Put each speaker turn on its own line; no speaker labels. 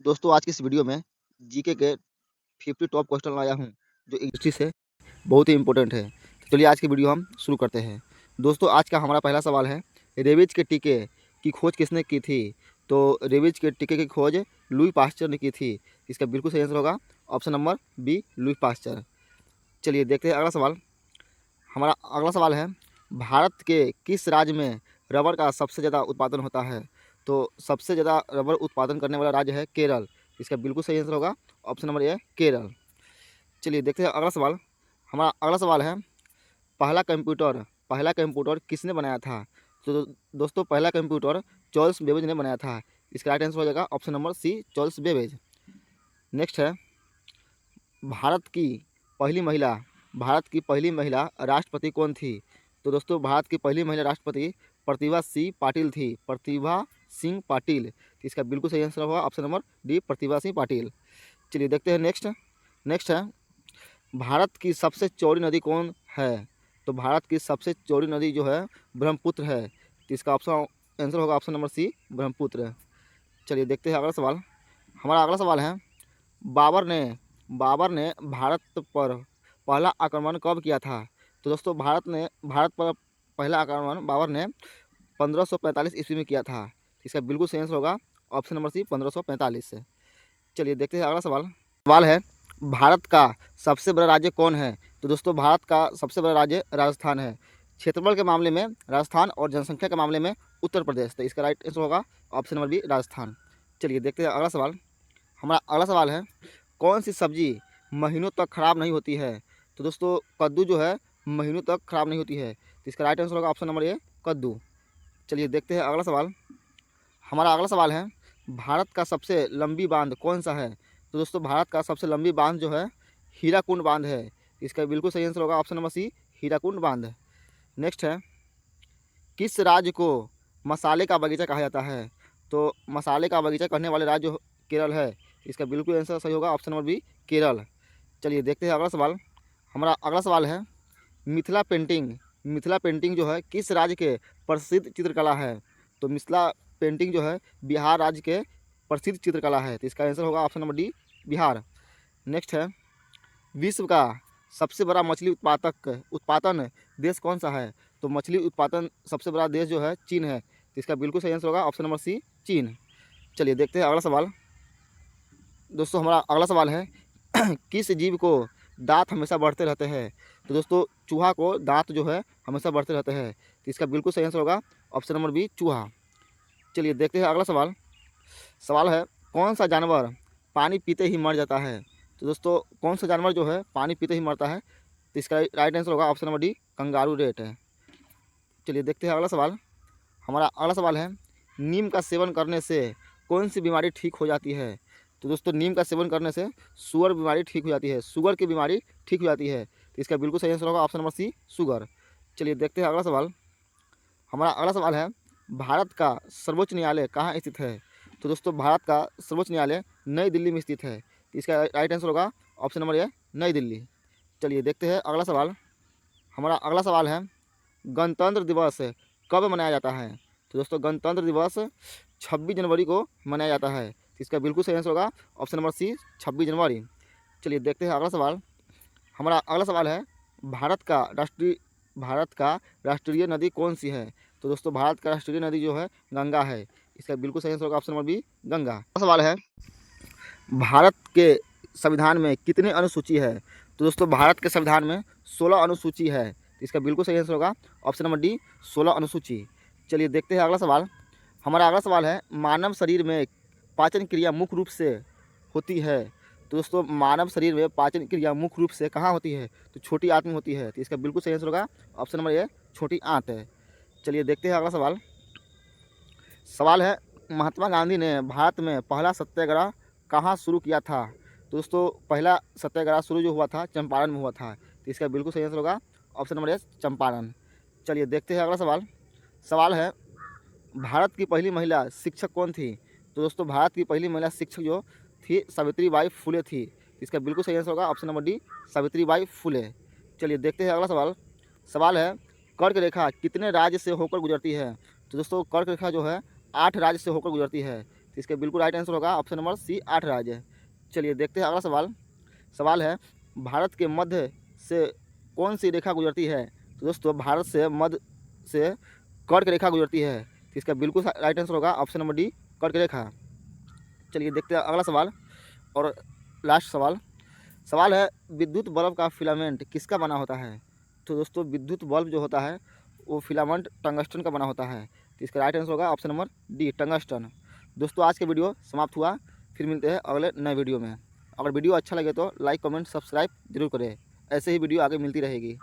दोस्तों आज की इस वीडियो में जीके के 50 टॉप क्वेश्चन लाया हूँ जो हिस्ट्री से बहुत ही इंपॉर्टेंट है। तो चलिए आज की वीडियो हम शुरू करते हैं। दोस्तों आज का हमारा पहला सवाल है, रेबीज के टीके की खोज किसने की थी? तो रेबीज के टीके की खोज लुई पास्चर ने की थी। इसका बिल्कुल सही आंसर होगा option number B, Louis Pasteur. चलिए देखते हैं अगला सवाल। हमारा अगला सवाल है, भारत के किस राज्य में रबर का सबसे ज़्यादा उत्पादन होता है? तो सबसे ज़्यादा रबर उत्पादन करने वाला राज्य है केरल। इसका बिल्कुल सही आंसर होगा ऑप्शन नंबर ए, केरल। चलिए देखते हैं अगला सवाल। हमारा अगला सवाल है, पहला कंप्यूटर किसने बनाया था? तो दोस्तों पहला कंप्यूटर चार्ल्स बेबेज ने बनाया था। इसका राइट आंसर हो जाएगा option number C, Charles Babbage. Next है, भारत की पहली महिला राष्ट्रपति कौन थी? तो दोस्तों भारत की पहली महिला राष्ट्रपति प्रतिभा सिंह पाटिल थी। प्रतिभा सिंह पाटिल। तो इसका बिल्कुल सही आंसर होगा option number D, Pratibha Singh Patil. चलिए देखते हैं नेक्स्ट है, भारत की सबसे चौड़ी नदी कौन है? तो भारत की सबसे चौड़ी नदी जो है ब्रह्मपुत्र है। तो इसका आंसर होगा ऑप्शन नंबर सी, ब्रह्मपुत्र। चलिए देखते हैं अगला सवाल। हमारा अगला सवाल है, बाबर ने भारत पर पहला आक्रमण कब किया था? तो दोस्तों भारत पर पहला आक्रमण बाबर ने 1545 ईस्वी में किया था। इसका बिल्कुल सही आंसर होगा ऑप्शन नंबर सी, 1545 से। चलिए देखते हैं अगला सवाल है, भारत का सबसे बड़ा राज्य कौन है? तो दोस्तों भारत का सबसे बड़ा राज्य राजस्थान है। क्षेत्रफल के मामले में राजस्थान और जनसंख्या के मामले में उत्तर प्रदेश। तो इसका राइट आंसर होगा ऑप्शन नंबर बी, राजस्थान। चलिए देखते हैं अगला सवाल। हमारा अगला सवाल है, कौन सी सब्जी महीनों तक खराब नहीं होती है? तो दोस्तों कद्दू जो है महीनों तक खराब नहीं होती है। तो इसका राइट आंसर होगा ऑप्शन नंबर ए, कद्दू। चलिए देखते हैं अगला सवाल। हमारा अगला सवाल है, भारत का सबसे लंबी बांध कौन सा है? तो दोस्तों भारत का सबसे लंबी बांध जो है हीराकुंड बांध है। इसका बिल्कुल सही आंसर होगा ऑप्शन नंबर सी, हीराकुंड बांध। नेक्स्ट है, किस राज्य को मसाले का बगीचा कहा जाता है? तो मसाले का बगीचा कहने वाले राज्य केरल है। इसका बिल्कुल आंसर सही होगा ऑप्शन नंबर बी, केरल। चलिए देखते हैं अगला सवाल। हमारा अगला सवाल है, मिथिला पेंटिंग जो है किस राज्य के प्रसिद्ध चित्रकला है? तो मिथिला पेंटिंग जो है बिहार राज्य के प्रसिद्ध चित्रकला है। तो इसका आंसर होगा option number D, Bihar. Next है, विश्व का सबसे बड़ा मछली उत्पादन देश कौन सा है? तो मछली उत्पादन सबसे बड़ा देश जो है चीन है। तो इसका बिल्कुल सही आंसर होगा ऑप्शन नंबर सी, चीन। चलिए देखते हैं अगला सवाल। दोस्तों हमारा अगला सवाल है, किस जीव को दांत हमेशा बढ़ते रहते हैं? तो दोस्तों चूहा को दांत जो है हमेशा बढ़ते रहते हैं। तो इसका बिल्कुल सही आंसर होगा ऑप्शन नंबर बी, चूहा। चलिए देखते हैं अगला सवाल है, कौन सा जानवर पानी पीते ही मर जाता है? तो दोस्तों कौन सा जानवर जो है पानी पीते ही मरता है? तो इसका राइट आंसर होगा option number D, kangaroo rat है। चलिए देखते हैं अगला सवाल। हमारा अगला सवाल है, नीम का सेवन करने से कौन सी बीमारी ठीक हो जाती है? तो दोस्तों नीम का सेवन करने से शुगर बीमारी ठीक हो जाती है। शुगर की बीमारी ठीक हो जाती है। तो इसका बिल्कुल सही आंसर होगा ऑप्शन नंबर सी, शुगर। चलिए देखते हैं अगला सवाल। हमारा अगला सवाल है, भारत का सर्वोच्च न्यायालय कहाँ स्थित है? तो दोस्तों भारत का सर्वोच्च न्यायालय नई दिल्ली में स्थित है। तो इसका राइट आंसर होगा ऑप्शन नंबर ए, नई दिल्ली। चलिए देखते हैं अगला सवाल। हमारा अगला सवाल है, गणतंत्र दिवस कब मनाया जाता है? तो दोस्तों गणतंत्र दिवस 26 जनवरी को मनाया जाता है। इसका बिल्कुल सही आंसर होगा ऑप्शन नंबर सी, 26 जनवरी। चलिए देखते हैं अगला सवाल। हमारा अगला सवाल है, भारत का राष्ट्रीय नदी कौन सी है? तो दोस्तों भारत का राष्ट्रीय नदी जो है गंगा है। इसका बिल्कुल सही आंसर होगा ऑप्शन नंबर बी, गंगा। अगला सवाल है, भारत के संविधान में कितने अनुसूची है? तो दोस्तों भारत के संविधान में 16 अनुसूची है। इसका बिल्कुल सही आंसर होगा ऑप्शन नंबर डी, 16 अनुसूची। चलिए देखते हैं अगला सवाल। हमारा अगला सवाल है, मानव शरीर में पाचन क्रिया मुख्य रूप से होती है? तो दोस्तों मानव शरीर में पाचन क्रिया मुख्य रूप से कहाँ होती है? तो छोटी आंत में होती है। तो इसका बिल्कुल सही आंसर होगा ऑप्शन नंबर ए, छोटी आंत है। चलिए देखते हैं अगला सवाल है, महात्मा गांधी ने भारत में पहला सत्याग्रह कहाँ शुरू किया था? तो दोस्तों पहला सत्याग्रह शुरू जो हुआ था चंपारण में हुआ था। तो इसका बिल्कुल सही आंसर होगा ऑप्शन नंबर ए, चंपारण। चलिए देखते हैं अगला सवाल है, भारत की पहली महिला शिक्षक कौन थी? तो दोस्तों भारत की पहली महिला शिक्षक जो थी सावित्रीबाई फुले थी। इसका बिल्कुल सही आंसर होगा option number D, Savitribai Phule. चलिए देखते हैं अगला सवाल है, कर्क रेखा कितने राज्य से होकर गुजरती है? तो दोस्तों कर्क रेखा जो है 8 राज्य से होकर गुजरती है। तो इसका बिल्कुल राइट आंसर होगा ऑप्शन नंबर सी 8 राज्य। चलिए देखते हैं अगला सवाल। सवाल है भारत के मध्य से कौन सी रेखा गुजरती है। तो दोस्तों भारत से मध्य से कर्क रेखा गुजरती है। तो इसका बिल्कुल राइट आंसर होगा ऑप्शन नंबर डी कर्क रेखा। चलिए देखते हैं अगला सवाल और लास्ट सवाल। सवाल है विद्युत बल्ब का फिलामेंट किसका बना होता है। तो दोस्तों विद्युत बल्ब जो होता है वो फिलामेंट टंगस्टन का बना होता है। तो इसका राइट आंसर होगा ऑप्शन नंबर डी टंगस्टन। दोस्तों आज के वीडियो समाप्त हुआ, फिर मिलते हैं अगले नए वीडियो में। अगर वीडियो अच्छा लगे तो लाइक कमेंट सब्सक्राइब जरूर करें, ऐसे ही वीडियो आगे मिलती रहेगी।